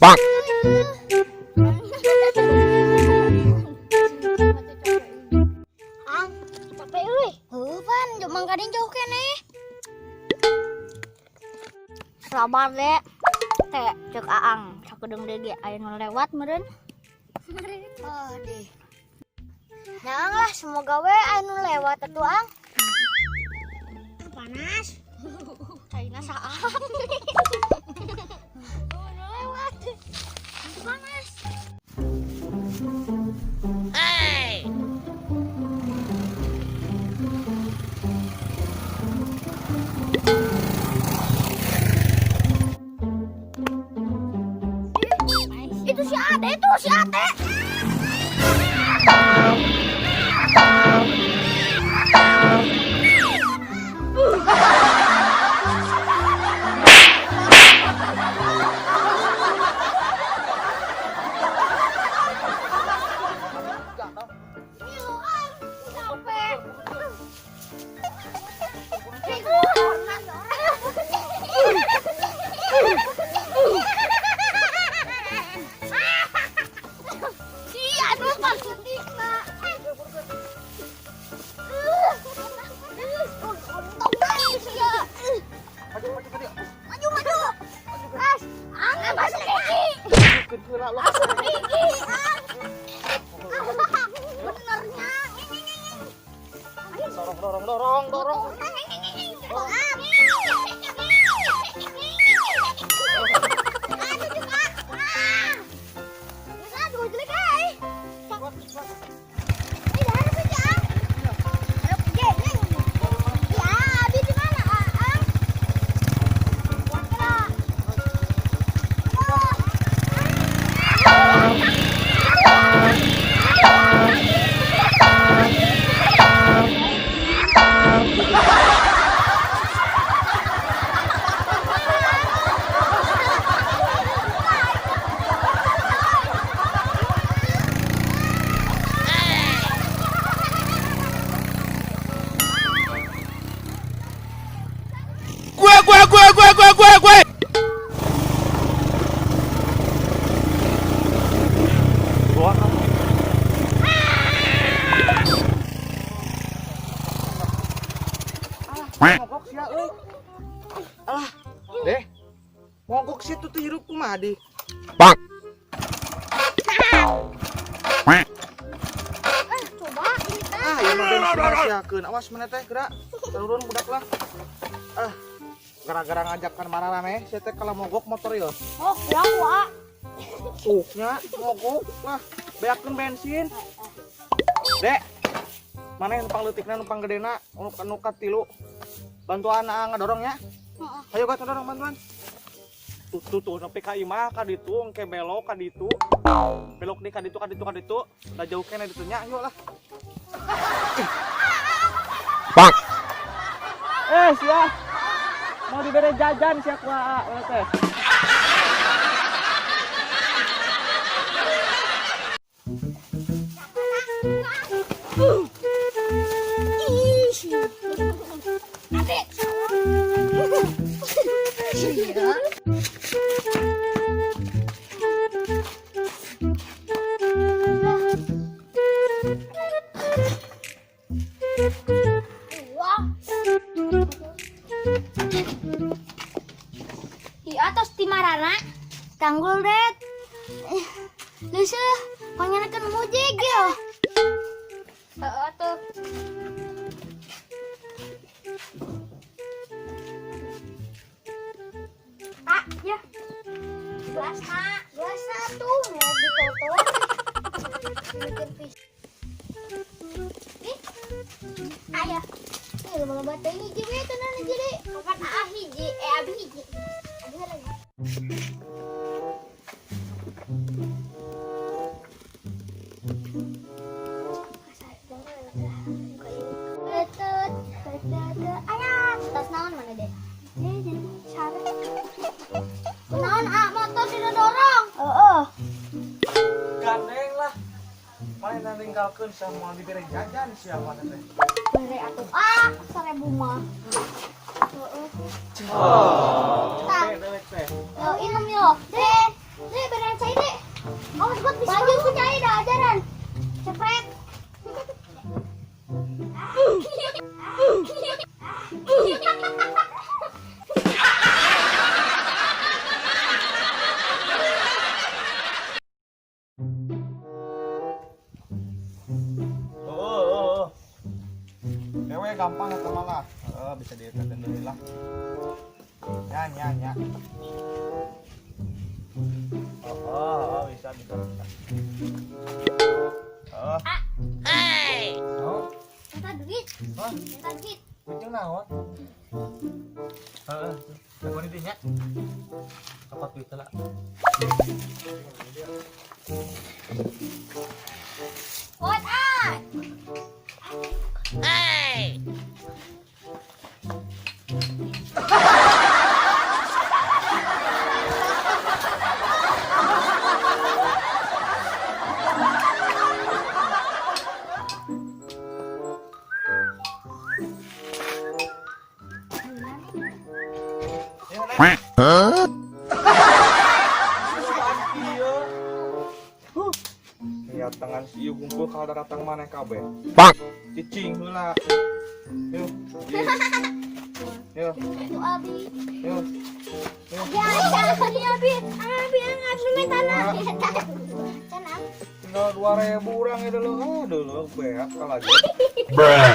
Bang. Ang, capek euy. Heuh, Pan, jom mangkading jauh kene. Sabar, Dek. Teh, cek Aang, sakedeung deui ge aya nu lewat meureun. Oh, deh. Nyaang lah, semoga we aya nu lewat atuh, Ang. Panas. Caina saang. Nu lewat. Panas. Hey. Itu si Ade, itu si Ade. Dorong. Gue. Mogok sia euy. Alah, deh. Mogok sih tuh hirup kumadi. Bang. Coba ini teh. Ieu mah bensin awas mana teh gerak. Turun budak lah. Gara-gara ngajakkan marah rame, saya teh kalau mogok motor ya. Oh, ya, Wak. Nya mogok lah. Beakeun bensin. Dek. Mana yang numpang leutikna numpang gedena, nu ka 3. Bantuan ngadorong ya. Ayo gak dorong bantuan. Tuh nepi ka imah ka ditu engke belok ka ditu. Belok di ka ditu. Da jauh kene ditu nya, ayo lah. Bang. Sia. Mau dibere jajan sia ku teh. Di atas timarana tanggul det. Leuseum pangenakeun mujig ya. Heeh tuh. Ah, ya. Gelas tuh mau ditoto. Bikin pis. Ayah. Ini malah bata hiji we tenan jadi. Kapan hiji? Abi hiji. Abi lagi. Ayah, tas naon mana deh? Jadi syarat. Naon motor tidak dorong. Gandeng lah. Mana ninggalkeun sama dibere jajan siapa teh? Bere atuh. 1000 mah. Dewek teh. Yo, inem yo. Deh, beneran cai deh. Awas buat bisa. Baju ku cai dah ajaran. Cepret. Dewe gampang eta malah. Bisa dieukeun deui lah. Nya. Bisa. Hey! Minta duit. Hah? Minta duit. Kucing naon? Aku di dinya. Kapat duit lah. What Hey! Huh? Lihat tangan si ieu kumpul ka datang maneh kabeh. Bang! Cicing heula. Yuk. Yuk. Itu Abi. Yuk. Ya, Abi. Abi angkat lu tanah. Tanah. Tinggal 2000 urang ya dulu. Aduh, beak kalage. Bruh!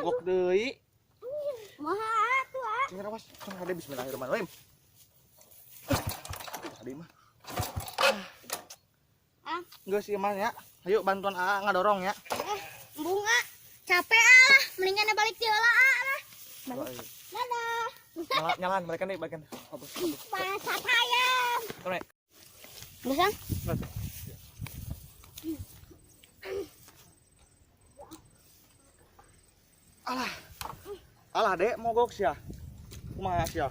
mogok deui. Maha atuh ah. Cing rawas, cenah hade bismillahirrahmanirrahim. Tadi mah. Ah, Geus ieu mah ya. Ayo bantuan AA ngadorong ya. bunga. Capek ah, mendingan balik di heula ah lah. Balik. Dadah. Nyalan mereka nih bagian. Bahasa sayang. Kene. Bisa? Alah. Alah, Dek, mogok sia. Kumaha sia?